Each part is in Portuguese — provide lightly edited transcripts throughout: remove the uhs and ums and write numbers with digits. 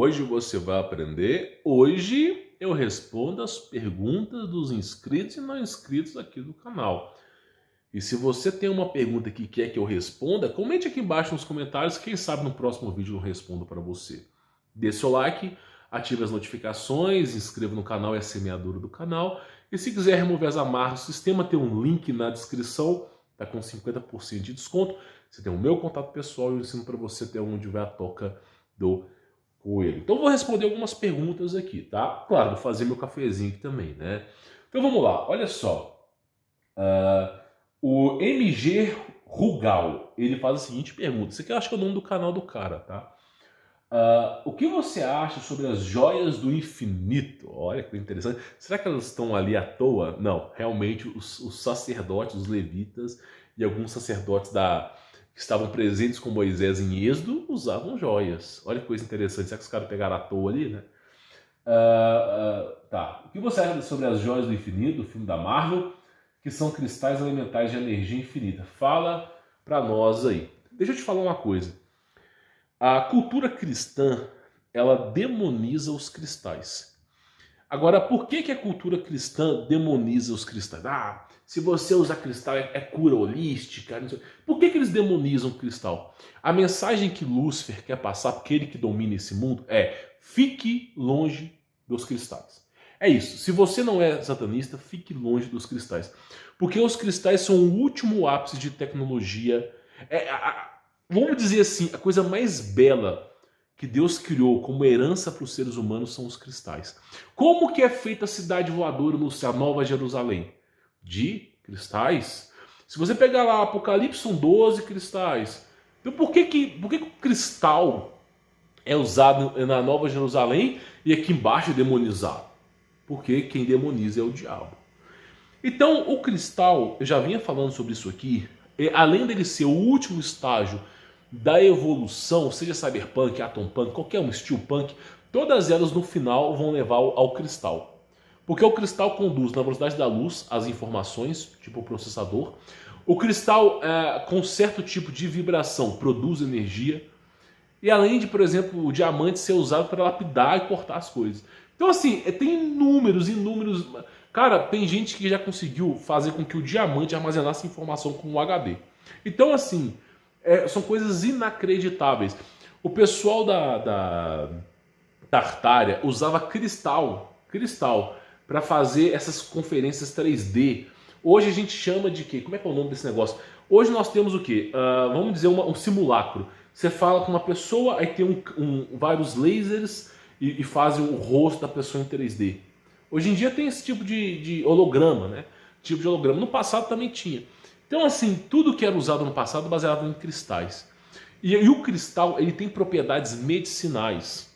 Hoje você vai aprender. Hoje eu respondo as perguntas dos inscritos e não inscritos aqui do canal. E se você tem uma pergunta que quer que eu responda, comente aqui embaixo nos comentários. Quem sabe no próximo vídeo eu respondo para você. Dê seu like, ative as notificações, inscreva no canal e é semeadora do canal. E se quiser remover as amarras do sistema, tem um link na descrição. Está com 50% de desconto. Você tem o meu contato pessoal e eu ensino para você até onde vai a toca do coelho. Então vou responder algumas perguntas aqui, tá? Claro, vou fazer meu cafezinho aqui também, né? Então vamos lá, olha só. O MG Rugal, ele faz a seguinte pergunta. Isso aqui eu acho que é o nome do canal do cara, tá? O que você acha sobre as joias do infinito? Olha que interessante. Será que elas estão ali à toa? Não, realmente os sacerdotes, os levitas e alguns sacerdotes que estavam presentes com Moisés em Êxodo usavam joias. Olha que coisa interessante. Será que os caras pegaram à toa ali, né? Tá. O que você acha sobre as joias do infinito, do filme da Marvel, que são cristais elementares de energia infinita? Fala pra nós aí. Deixa eu te falar uma coisa. A cultura cristã, ela demoniza os cristais. Agora, por que a cultura cristã demoniza os cristais? Se você usar cristal é cura holística. Não sei. Por que eles demonizam o cristal? A mensagem que Lúcifer quer passar, porque ele que domina esse mundo, é: fique longe dos cristais. É isso. Se você não é satanista, fique longe dos cristais. Porque os cristais são o último ápice de tecnologia. Vamos dizer assim, a coisa mais bela que Deus criou como herança para os seres humanos são os cristais. Como que é feita a cidade voadora no céu, Nova Jerusalém? De cristais. Se você pegar lá Apocalipse, são 12 cristais. Então por que o cristal é usado na Nova Jerusalém e aqui embaixo é demonizado? Porque quem demoniza é o diabo. Então o cristal, eu já vinha falando sobre isso aqui, além dele ser o último estágio da evolução, seja cyberpunk, atompunk, qualquer um, steelpunk, todas elas no final vão levar ao cristal. Porque o cristal conduz na velocidade da luz as informações, tipo o processador. O cristal, com certo tipo de vibração, produz energia. E além de, por exemplo, o diamante ser usado para lapidar e cortar as coisas. Então assim, tem inúmeros... Cara, tem gente que já conseguiu fazer com que o diamante armazenasse informação com um HD. Então assim... são coisas inacreditáveis. O pessoal da Tartária usava cristal para fazer essas conferências 3D. Hoje a gente chama de quê? Como é que é o nome desse negócio? Hoje nós temos o quê? Vamos dizer um simulacro. Você fala com uma pessoa, aí tem vários lasers e fazem o rosto da pessoa em 3D. Hoje em dia tem esse tipo de holograma, né? Tipo de holograma. No passado também tinha. Então assim, tudo que era usado no passado baseado em cristais. E o cristal, ele tem propriedades medicinais.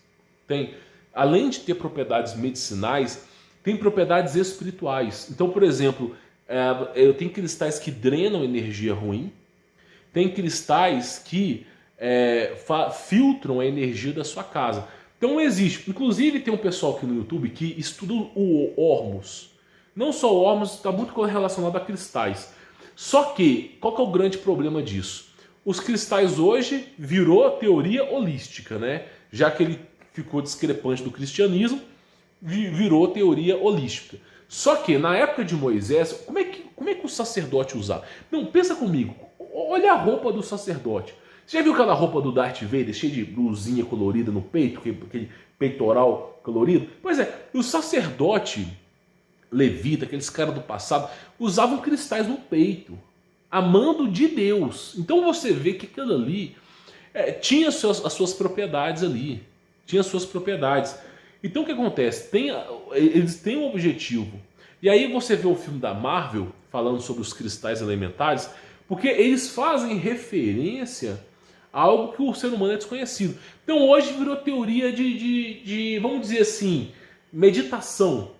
Além de ter propriedades medicinais, tem propriedades espirituais. Então, por exemplo, tem cristais que drenam energia ruim. Tem cristais que filtram a energia da sua casa. Então existe. Inclusive tem um pessoal aqui no YouTube que estuda o Hormuz. Não só o Hormuz, está muito relacionado a cristais. Só que, qual que é o grande problema disso? Os cristais hoje virou teoria holística, né? Já que ele ficou discrepante do cristianismo, virou teoria holística. Só que, na época de Moisés, como é que o sacerdote usava? Não, pensa comigo, olha a roupa do sacerdote. Você já viu aquela roupa do Darth Vader, cheia de blusinha colorida no peito, aquele peitoral colorido? Pois é, o sacerdote levita, aqueles caras do passado, usavam cristais no peito, a mando de Deus. Então você vê que aquilo ali tinha as suas propriedades ali. Tinha suas propriedades. Então o que acontece? Eles têm um objetivo. E aí você vê o filme da Marvel, falando sobre os cristais elementares, porque eles fazem referência a algo que o ser humano é desconhecido. Então hoje virou teoria de vamos dizer assim, meditação.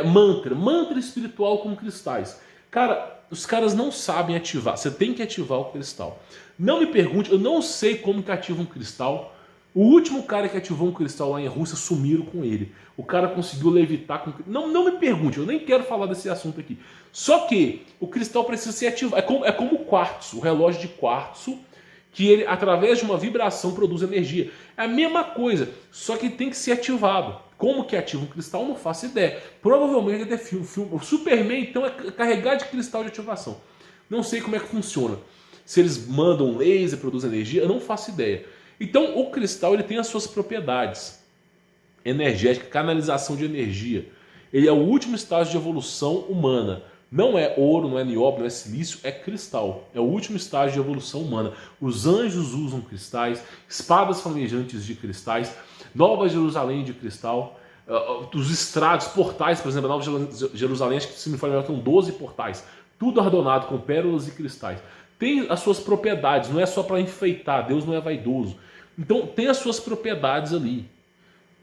Mantra espiritual com cristais. Cara, os caras não sabem ativar. Você tem que ativar o cristal. Não me pergunte, eu não sei como que ativa um cristal. O último cara que ativou um cristal lá em Rússia, sumiram com ele. O cara conseguiu levitar com... Não me pergunte, eu nem quero falar desse assunto aqui. Só que o cristal precisa ser ativado. É como o quartzo, o relógio de quartzo, que ele, através de uma vibração, produz energia. É a mesma coisa, só que tem que ser ativado. Como que ativa um cristal? Não faço ideia. Provavelmente deve ter filme. O Superman, então, é carregado de cristal de ativação. Não sei como é que funciona. Se eles mandam um laser, produzem energia, eu não faço ideia. Então, o cristal ele tem as suas propriedades energéticas, canalização de energia. Ele é o último estágio de evolução humana. Não é ouro, não é nióbio, não é silício, é cristal. É o último estágio de evolução humana. Os anjos usam cristais, espadas flamejantes de cristais, Nova Jerusalém de cristal, os estrados, portais, por exemplo, a Nova Jerusalém, acho que se me for melhor, tem 12 portais, tudo adornado com pérolas e cristais. Tem as suas propriedades, não é só para enfeitar, Deus não é vaidoso. Então tem as suas propriedades ali.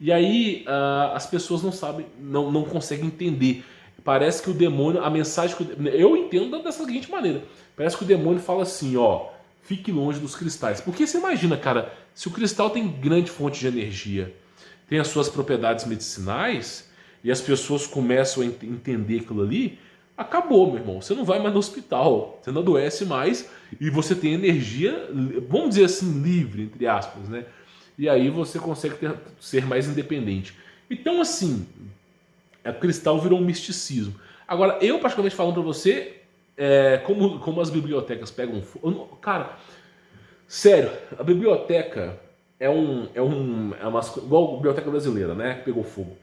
E aí as pessoas não sabem, não conseguem entender. Parece que o demônio, a mensagem que eu entendo dessa seguinte maneira. Parece que o demônio fala assim, ó, fique longe dos cristais. Porque você imagina, cara, se o cristal tem grande fonte de energia, tem as suas propriedades medicinais, e as pessoas começam a entender aquilo ali, acabou, meu irmão. Você não vai mais no hospital, você não adoece mais, e você tem energia, vamos dizer assim, livre, entre aspas, né? E aí você consegue ser mais independente. Então, assim, o cristal virou um misticismo. Agora, eu particularmente falando para você, como as bibliotecas pegam fogo. Cara, sério, a biblioteca é uma igual a biblioteca brasileira, né? Que pegou fogo.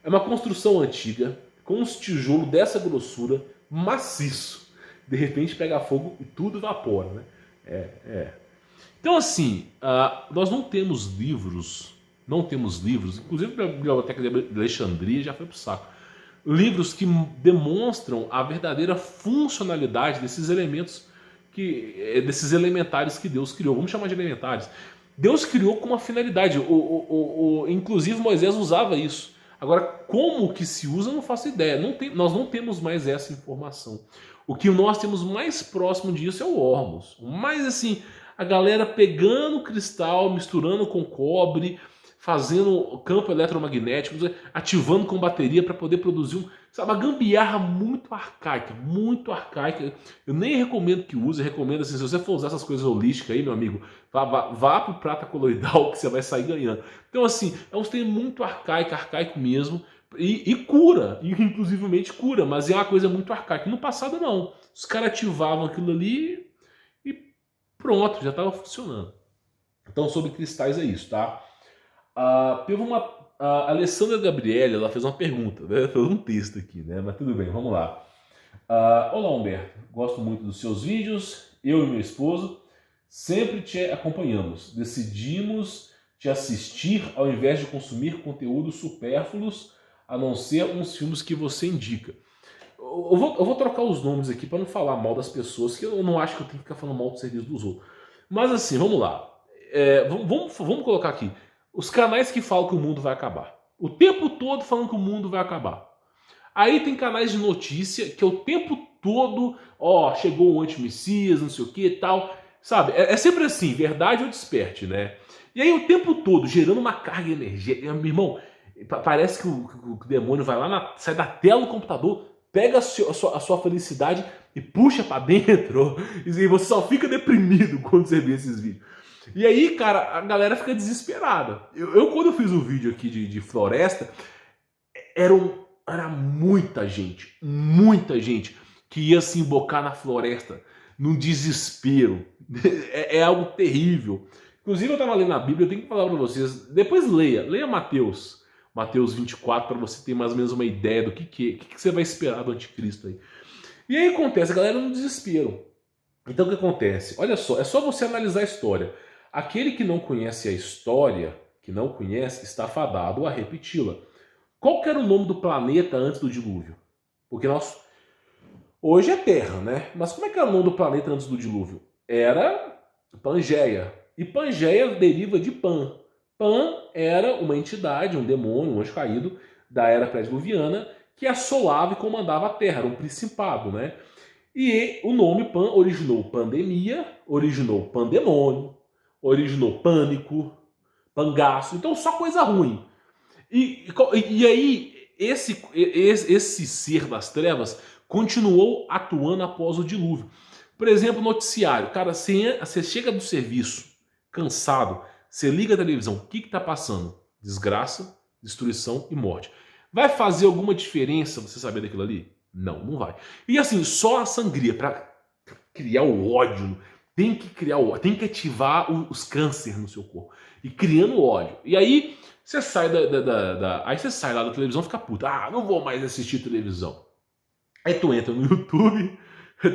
É uma construção antiga, com uns tijolos dessa grossura, maciço. De repente pega fogo e tudo evapora, né? Então, assim, nós não temos livros, inclusive a Biblioteca de Alexandria já foi pro saco, livros que demonstram a verdadeira funcionalidade desses elementos, desses elementares que Deus criou. Vamos chamar de elementares. Deus criou com uma finalidade, inclusive Moisés usava isso. Agora, como que se usa, eu não faço ideia. Nós não temos mais essa informação. O que nós temos mais próximo disso é o Ormus. Mas, assim, a galera pegando cristal, misturando com cobre, fazendo campo eletromagnético, ativando com bateria para poder produzir uma gambiarra muito arcaica, muito arcaica. Eu nem recomendo que use, recomendo assim, se você for usar essas coisas holísticas aí, meu amigo, vá pro prata coloidal que você vai sair ganhando. Então, assim, é um trem muito arcaico mesmo, e cura, e inclusivemente cura, mas é uma coisa muito arcaica. No passado, não. Os caras ativavam aquilo ali e pronto, já estava funcionando. Então, sobre cristais é isso, tá? Teve a Alessandra Gabriele, ela fez uma pergunta, né? Fez um texto aqui, né? Mas tudo bem, vamos lá. Olá, Humberto. Gosto muito dos seus vídeos. Eu e meu esposo sempre te acompanhamos. Decidimos te assistir ao invés de consumir conteúdos supérfluos, a não ser uns filmes que você indica. Eu vou trocar os nomes aqui para não falar mal das pessoas, que eu não acho que eu tenho que ficar falando mal do serviço dos outros. Mas assim, vamos lá. Vamos colocar aqui. Os canais que falam que o mundo vai acabar. O tempo todo falando que o mundo vai acabar. Aí tem canais de notícia que é o tempo todo, chegou o anti-messias, não sei o que e tal. Sabe, é sempre assim, verdade ou desperte, né? E aí o tempo todo gerando uma carga energética. Meu irmão, parece que o demônio vai lá, sai da tela do computador, pega a sua felicidade e puxa pra dentro. E você só fica deprimido quando você vê esses vídeos. E aí, cara, a galera fica desesperada. Quando eu fiz um vídeo aqui de floresta, era muita gente que ia se embocar na floresta, num desespero. É algo terrível. Inclusive, eu estava lendo a Bíblia, eu tenho que falar para vocês, depois leia Mateus 24, para você ter mais ou menos uma ideia do que você vai esperar do anticristo aí. E aí acontece, a galera no desespero. Então o que acontece? Olha só, é só você analisar a história. Aquele que não conhece a história, está fadado a repeti-la. Qual que era o nome do planeta antes do dilúvio? Porque hoje é Terra, né? Mas como é que era o nome do planeta antes do dilúvio? Era Pangeia. E Pangeia deriva de Pan. Pan era uma entidade, um demônio, um anjo caído da era pré-diluviana que assolava e comandava a Terra, era um principado, né? E o nome Pan originou pandemia, originou pandemônio, originou pânico, pangaço, então só coisa ruim. E aí esse ser das trevas continuou atuando após o dilúvio. Por exemplo, noticiário. Cara, você chega do serviço, cansado, você liga a televisão, o que está passando? Desgraça, destruição e morte. Vai fazer alguma diferença você saber daquilo ali? Não, não vai. E assim, só a sangria para criar o ódio, tem que criar o ódio, tem que ativar os cânceres no seu corpo. E criando ódio. E aí você sai aí você sai lá da televisão e fica puto. Ah, não vou mais assistir televisão. Aí tu entra no YouTube,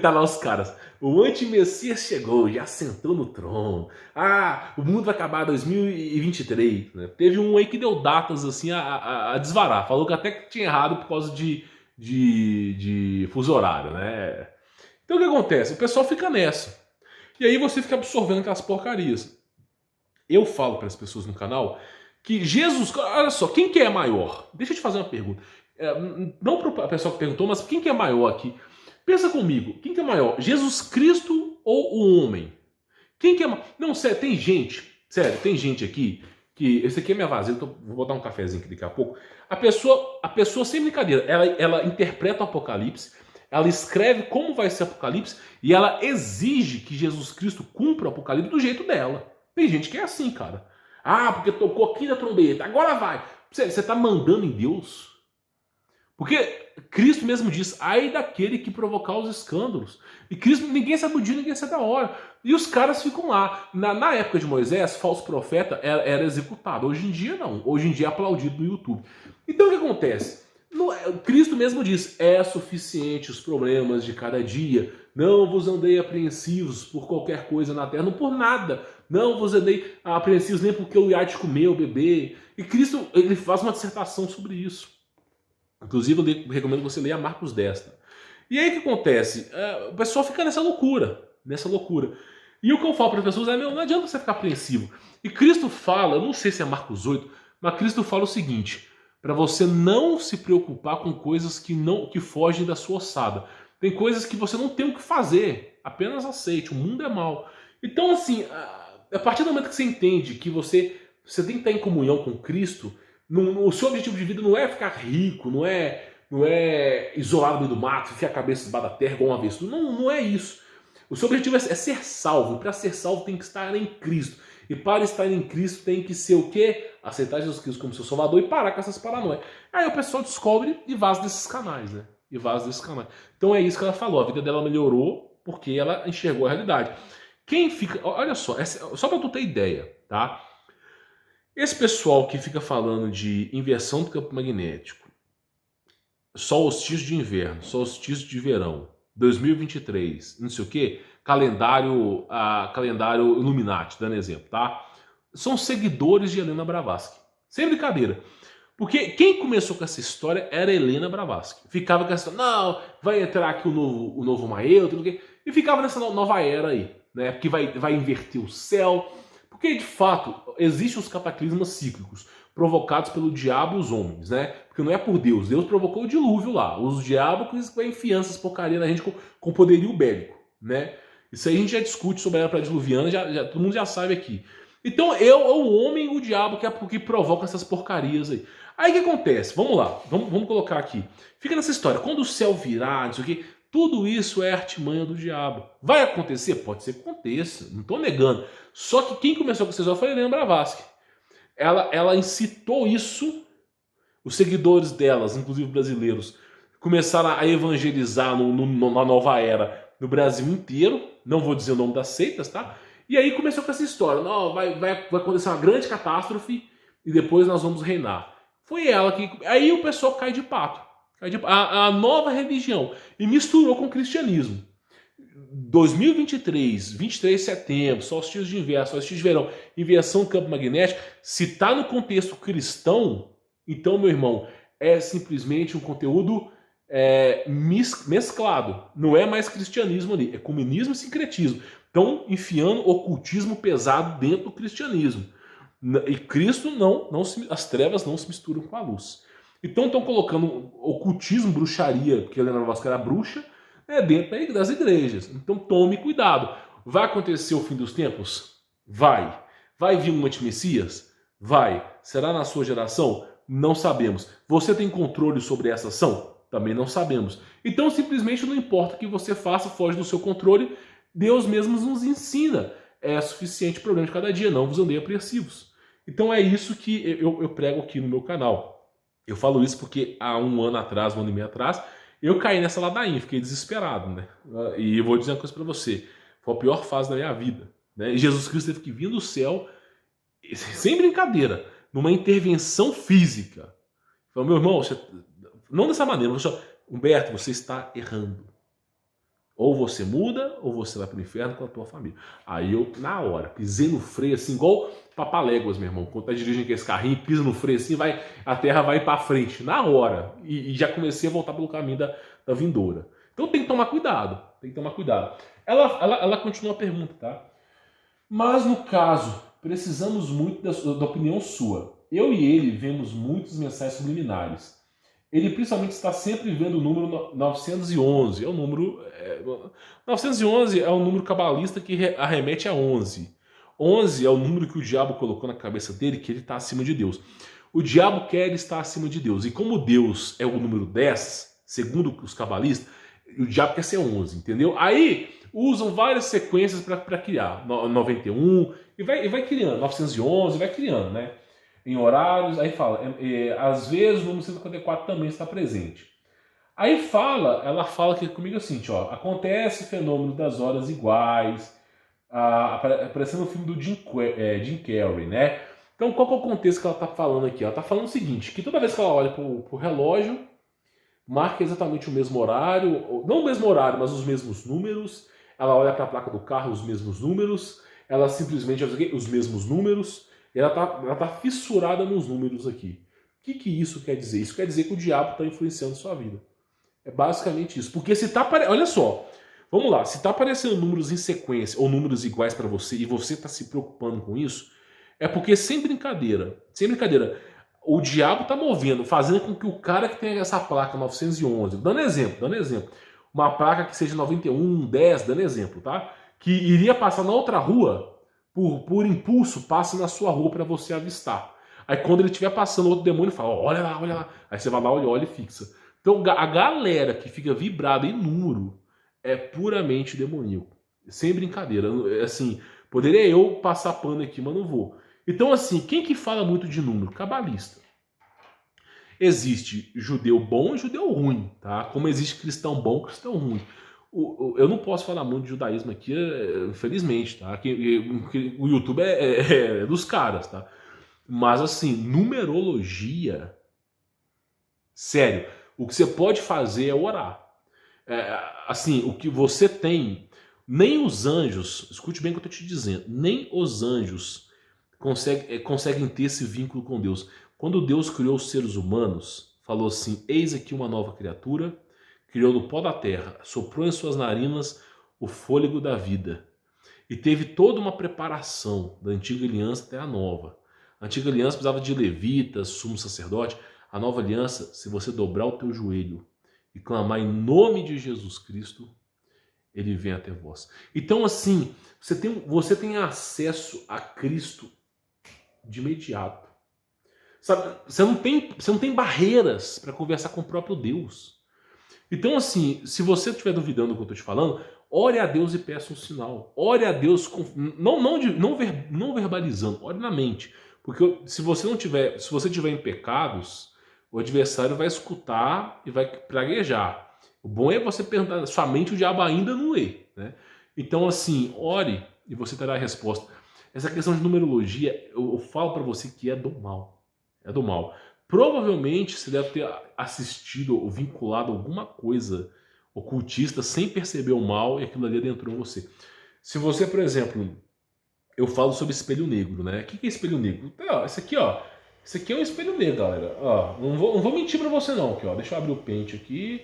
tá lá os caras. O anti-messias chegou, já sentou no trono. Ah, o mundo vai acabar em 2023. Né? Teve um aí que deu datas assim a desvarar. Falou que até que tinha errado por causa de fuso horário, né? Então o que acontece? O pessoal fica nessa. E aí você fica absorvendo aquelas porcarias. Eu falo para as pessoas no canal que Jesus... Olha só, quem que é maior? Deixa eu te fazer uma pergunta. Não para a pessoa que perguntou, mas quem que é maior aqui? Pensa comigo, quem que é maior? Jesus Cristo ou o homem? Quem que é maior? Não, sério, tem gente aqui que... Esse aqui é minha vasilha, então vou botar um cafezinho aqui daqui a pouco. A pessoa sem brincadeira, ela interpreta o Apocalipse, ela escreve como vai ser o Apocalipse e ela exige que Jesus Cristo cumpra o Apocalipse do jeito dela. Tem gente que é assim, cara. Ah, porque tocou aqui na trombeta, agora vai. Você está mandando em Deus? Porque Cristo mesmo diz, ai daquele que provocar os escândalos. E Cristo, ninguém sabe o dia, ninguém sabe a hora. E os caras ficam lá. Na época de Moisés, falso profeta era executado. Hoje em dia não. Hoje em dia é aplaudido no YouTube. Então o que acontece? Cristo mesmo diz, é suficiente os problemas de cada dia. Não vos andei apreensivos por qualquer coisa na terra, não por nada. Não vos andei apreensivos nem porque o iate comeu, beber. E Cristo, ele faz uma dissertação sobre isso. Inclusive, eu recomendo que você leia Marcos 10. E aí o que acontece? O pessoal fica nessa loucura. E o que eu falo para as pessoas é, não adianta você ficar apreensivo. E Cristo fala, eu não sei se é Marcos 8, mas Cristo fala o seguinte, para você não se preocupar com coisas que fogem da sua ossada. Tem coisas que você não tem o que fazer, apenas aceite, o mundo é mau. Então assim, a partir do momento que você entende que você tem que estar em comunhão com Cristo, o seu objetivo de vida não é ficar rico, não é isolado no meio do mato, enfiar a cabeça debaixo da terra igual uma avestruz. Não é isso. O seu objetivo é ser salvo. Para ser salvo tem que estar em Cristo. E para estar em Cristo tem que ser o quê? Aceitar Jesus Cristo como seu Salvador e parar com essas paranoias. Aí o pessoal descobre e vaza desses canais, né? Então é isso que ela falou. A vida dela melhorou porque ela enxergou a realidade. Quem fica... Olha só para tu ter ideia, tá? Esse pessoal que fica falando de inversão do campo magnético, solstício de inverno, solstício de verão, 2023, não sei o que, calendário Illuminati, dando exemplo, tá? São seguidores de Helena Blavatsky. Sem brincadeira. Porque quem começou com essa história era Helena Blavatsky. Ficava com essa, não, vai entrar aqui o novo Mael, tudo que, e ficava nessa nova era aí, né? Porque vai inverter o céu. Porque, de fato, existem os cataclismas cíclicos provocados pelo diabo e os homens, né? Porque não é por Deus. Deus provocou o dilúvio lá. Os diabos que vai enfiando essas porcarias na gente com poderio bélico, né? Isso aí a gente já discute sobre a era pré-diluviana, todo mundo já sabe aqui. Então, é o homem e o diabo que provoca essas porcarias aí. Aí o que acontece? Vamos lá, vamos colocar aqui. Fica nessa história. Quando o céu virar, não sei o quê, tudo isso é artimanha do diabo. Vai acontecer? Pode ser que aconteça, não estou negando. Só que quem começou com essa história foi a Helena Blavatsky. Ela incitou isso, os seguidores delas, inclusive brasileiros, começaram a evangelizar na nova era no Brasil inteiro. Não vou dizer o nome das seitas, tá? E aí começou com essa história. Não, vai acontecer uma grande catástrofe e depois nós vamos reinar. Foi ela que... Aí o pessoal cai de pato. A nova religião. E misturou com o cristianismo. 2023, 23 de setembro, solstício de inverno, solstício de verão, inversão do campo magnético, se está no contexto cristão, então, meu irmão, é simplesmente um conteúdo mesclado. Não é mais cristianismo ali, é comunismo e sincretismo. Estão enfiando ocultismo pesado dentro do cristianismo. E Cristo as trevas não se misturam com a luz. Então estão colocando ocultismo, bruxaria, porque a Helena Blavatsky era bruxa, dentro das igrejas. Então tome cuidado. Vai acontecer o fim dos tempos? Vai. Vai vir um antimessias? Vai. Será na sua geração? Não sabemos. Você tem controle sobre essa ação? Também não sabemos. Então simplesmente não importa o que você faça, foge do seu controle. Deus mesmo nos ensina. É suficiente o problema de cada dia, não vos andei apreensivos. Então é isso que eu prego aqui no meu canal. Eu falo isso porque há um ano atrás, um ano e meio atrás, eu caí nessa ladainha, fiquei desesperado, né? E eu vou dizer uma coisa para você, foi a pior fase da minha vida, né? E Jesus Cristo teve que vir do céu, sem brincadeira, numa intervenção física. Falou, meu irmão, você... não dessa maneira, você... Humberto, você está errando. Ou você muda, ou você vai pro inferno com a tua família. Aí eu, na hora, pisei no freio, assim, igual Papaléguas, meu irmão. Quando tá dirigindo aquele carrinho, pisa no freio, assim, a terra vai pra frente, na hora. E já comecei a voltar pelo caminho da vindoura. Então tem que tomar cuidado, tem que tomar cuidado. Ela continua a pergunta, tá? Mas no caso, precisamos muito da opinião sua. Eu e ele vemos muitas mensagens subliminares. Ele principalmente está sempre vendo o número 911. É o número... 911 é um número cabalista que arremete a 11. 11 é o número que o diabo colocou na cabeça dele, que ele está acima de Deus. O diabo quer estar acima de Deus. E como Deus é o número 10, segundo os cabalistas, o diabo quer ser 11, entendeu? Aí usam várias sequências para criar. 91, e vai criando. 911, vai criando, né? Em horários, aí fala, às vezes o número 154 também está presente. Aí ela fala aqui comigo assim, ó, acontece fenômeno das horas iguais, aparecendo no filme do Jim Carrey, né? Então qual que é o contexto que ela está falando aqui? Ela está falando o seguinte, que toda vez que ela olha pro relógio, marca exatamente o mesmo horário, não o mesmo horário, mas os mesmos números, ela olha para a placa do carro, os mesmos números, ela simplesmente os mesmos números, ela tá fissurada nos números aqui. O que isso quer dizer? Isso quer dizer que o diabo está influenciando sua vida. É basicamente isso. Porque se tá... Olha só. Vamos lá. Se tá aparecendo números em sequência ou números iguais para você e você tá se preocupando com isso, é porque sem brincadeira, o diabo tá movendo, fazendo com que o cara que tem essa placa 911, dando exemplo, uma placa que seja 91, 10, dando exemplo, tá? Que iria passar na outra rua, por impulso, passa na sua rua para você avistar. Aí quando ele estiver passando, outro demônio fala, olha lá. Aí você vai lá, olha e fixa. Então a galera que fica vibrada em número é puramente demoníaco. Sem brincadeira. Assim, poderia eu passar pano aqui, mas não vou. Então assim, quem que fala muito de número? Cabalista. Existe judeu bom e judeu ruim, tá? Como existe cristão bom e cristão ruim. Eu não posso falar muito de judaísmo aqui, infelizmente, tá? O YouTube é dos caras, tá? Mas assim, numerologia, sério, o que você pode fazer é orar. Assim, o que você tem, nem os anjos, escute bem o que eu estou te dizendo, nem os anjos conseguem ter esse vínculo com Deus. Quando Deus criou os seres humanos, falou assim, eis aqui uma nova criatura, criou no pó da terra, soprou em suas narinas o fôlego da vida. E teve toda uma preparação da antiga aliança até a nova. A antiga aliança precisava de levitas, sumo sacerdote. A nova aliança, se você dobrar o teu joelho e clamar em nome de Jesus Cristo, ele vem até vós. Então assim, você tem acesso a Cristo de imediato. Sabe, você não tem barreiras para conversar com o próprio Deus. Então assim, se você estiver duvidando do que eu estou te falando, ore a Deus e peça um sinal. Ore a Deus, não verbalizando, ore na mente. Porque se você tiver em pecados, o adversário vai escutar e vai praguejar. O bom é você perguntar, sua mente o diabo ainda não lê, né? Então assim, ore e você terá a resposta. Essa questão de numerologia, eu falo para você que é do mal. É do mal. Provavelmente você deve ter assistido ou vinculado alguma coisa ocultista sem perceber o mal e aquilo ali adentrou em você. Se você, por exemplo, eu falo sobre espelho negro, né? O que é espelho negro? Isso aqui é um espelho negro, galera. Ó, não vou mentir pra você não, aqui, ó. Deixa eu abrir o pente aqui.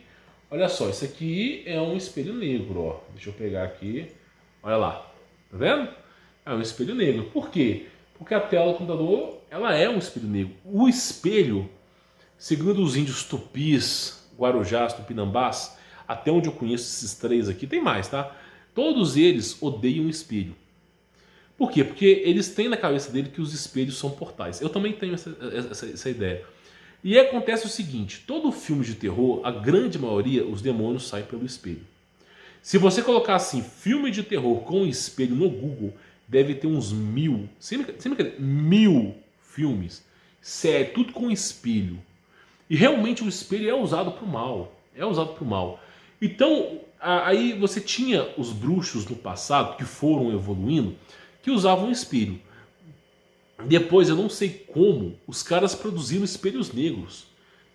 Olha só, isso aqui é um espelho negro, ó. Deixa eu pegar aqui. Olha lá. Tá vendo? É um espelho negro. Por quê? Porque a tela do computador, ela é um espelho negro. O espelho, segundo os índios tupis, guarujás, tupinambás, até onde eu conheço esses três aqui, tem mais, tá? Todos eles odeiam o espelho. Por quê? Porque eles têm na cabeça dele que os espelhos são portais. Eu também tenho essa ideia. E acontece o seguinte, todo filme de terror, a grande maioria, os demônios saem pelo espelho. Se você colocar assim, filme de terror com espelho no Google, deve ter uns 1000, sem brincadeira, 1000 filmes. Sério, tudo com espelho. E realmente o espelho é usado para o mal. É usado para o mal. Então, aí você tinha os bruxos no passado, que foram evoluindo, que usavam espelho. Depois, eu não sei como, os caras produziram espelhos negros.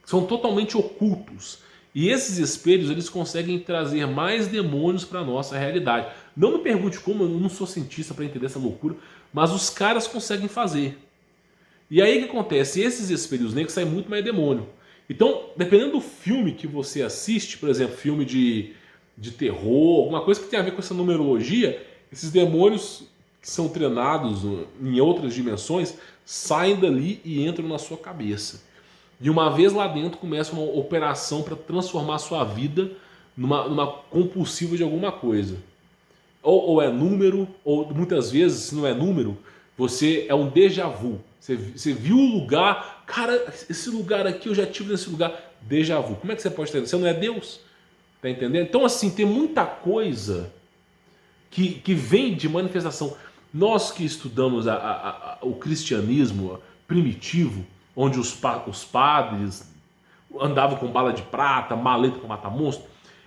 Que são totalmente ocultos. E esses espelhos, eles conseguem trazer mais demônios para a nossa realidade. Não me pergunte como, eu não sou cientista para entender essa loucura, mas os caras conseguem fazer. E aí o que acontece? Esses espelhos negros saem muito mais demônio. Então, dependendo do filme que você assiste, por exemplo, filme de terror, alguma coisa que tem a ver com essa numerologia, esses demônios que são treinados em outras dimensões saem dali e entram na sua cabeça. E uma vez lá dentro começa uma operação para transformar a sua vida numa compulsiva de alguma coisa. Ou é número, ou muitas vezes, se não é número, você é um déjà vu. Você viu o lugar, cara, esse lugar aqui eu já tive nesse lugar, déjà vu. Como é que você pode ter? Você não é Deus? Tá entendendo? Então assim, tem muita coisa que vem de manifestação. Nós que estudamos o cristianismo primitivo, onde os padres andavam com bala de prata, maleta para matar monstro,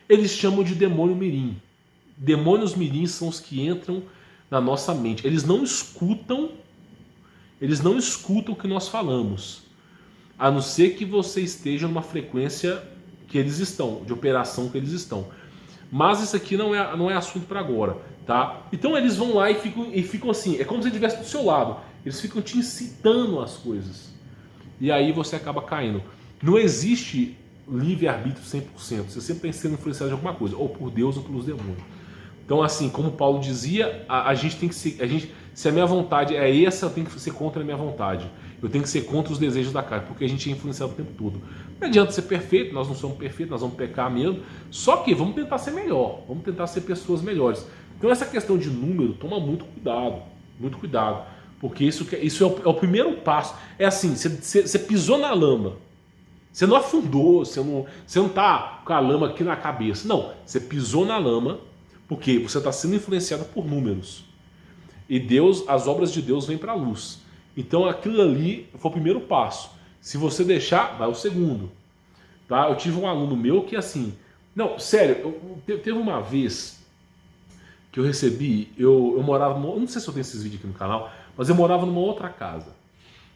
eles chamam de demônio mirim. Demônios mirins são os que entram na nossa mente. Eles não escutam o que nós falamos, a não ser que você esteja numa frequência que eles estão, de operação que eles estão. Mas isso aqui não é assunto para agora, tá? Então eles vão lá e ficam assim, é como se ele estivesse do seu lado. Eles ficam te incitando às coisas. E aí você acaba caindo. Não existe livre-arbítrio 100%. Você sempre está sendo influenciado de alguma coisa, ou por Deus ou pelos demônios. Então, assim, como Paulo dizia, a gente tem que ser. Se a minha vontade é essa, eu tenho que ser contra a minha vontade. Eu tenho que ser contra os desejos da carne, porque a gente é influenciado o tempo todo. Não adianta ser perfeito, nós não somos perfeitos, nós vamos pecar mesmo. Só que vamos tentar ser melhor, vamos tentar ser pessoas melhores. Então, essa questão de número, toma muito cuidado. Muito cuidado. Porque isso é o primeiro passo. É assim, você pisou na lama. Você não afundou, você não tá com a lama aqui na cabeça. Não, você pisou na lama porque você está sendo influenciado por números. E Deus, as obras de Deus vêm para a luz. Então aquilo ali foi o primeiro passo. Se você deixar, vai o segundo. Tá? Eu tive um aluno meu que assim... Não, sério, teve uma vez que eu recebi... Eu morava... Eu não sei se eu tenho esses vídeos aqui no canal, mas eu morava numa outra casa.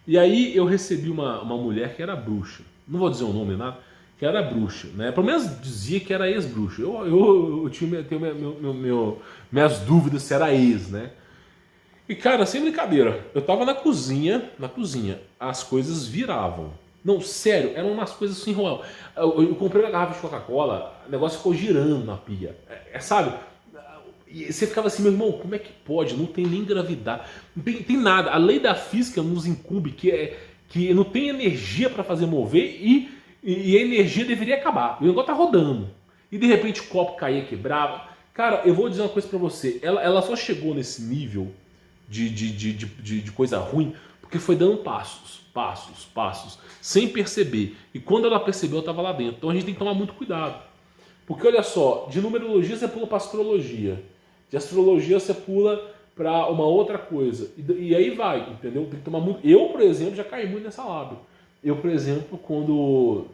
E aí eu recebi uma mulher que era bruxa. Não vou dizer o nome, nada. Que era bruxa, né? Pelo menos dizia que era ex-bruxa. Eu tenho minhas dúvidas se era ex, né? E cara, sem brincadeira, eu tava na cozinha, as coisas viravam. Não, sério, eram umas coisas assim, Roel. Eu comprei uma garrafa de Coca-Cola, o negócio ficou girando na pia. Sabe? E você ficava assim, meu irmão, como é que pode? Não tem nem gravidade, não tem nada. A lei da física nos incumbe que não tem energia para fazer mover e a energia deveria acabar. O negócio tá rodando. E de repente o copo caía, quebrava. Cara, eu vou dizer uma coisa pra você. Ela só chegou nesse nível de coisa ruim porque foi dando passos, sem perceber. E quando ela percebeu, eu tava lá dentro. Então a gente tem que tomar muito cuidado. Porque olha só, de numerologia você pula pra astrologia. De astrologia você pula para uma outra coisa. E aí vai, entendeu? Tem que tomar muito. Eu, por exemplo, já caí muito nessa lábia. Eu, por exemplo, quando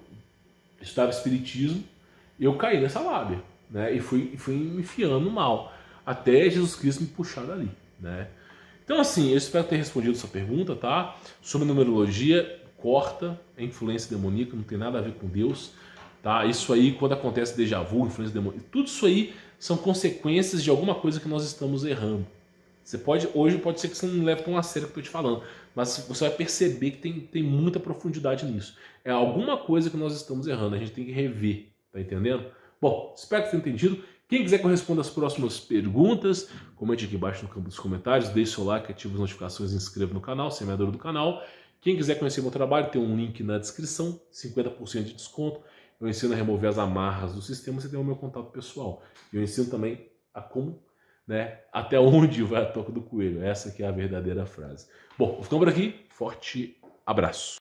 estudava espiritismo, eu caí nessa lábia, né? E fui me enfiando mal, até Jesus Cristo me puxar dali, né? Então assim, eu espero ter respondido sua pergunta, tá? Sobre numerologia, corta, é influência demoníaca, não tem nada a ver com Deus, tá? Isso aí, quando acontece déjà vu, influência demoníaca, tudo isso aí são consequências de alguma coisa que nós estamos errando. Hoje pode ser que você não leve tão a sério o que eu estou te falando, mas você vai perceber que tem muita profundidade nisso. É alguma coisa que nós estamos errando, a gente tem que rever, tá entendendo? Bom, espero que tenha entendido. Quem quiser que eu responda as próximas perguntas, comente aqui embaixo no campo dos comentários, deixe seu like, ative as notificações e inscreva no canal, se é membro do canal. Quem quiser conhecer meu trabalho, tem um link na descrição, 50% de desconto. Eu ensino a remover as amarras do sistema, você tem o meu contato pessoal. Eu ensino também a como, né, até onde vai a toca do coelho. Essa que é a verdadeira frase. Bom, vou ficando por aqui. Forte abraço.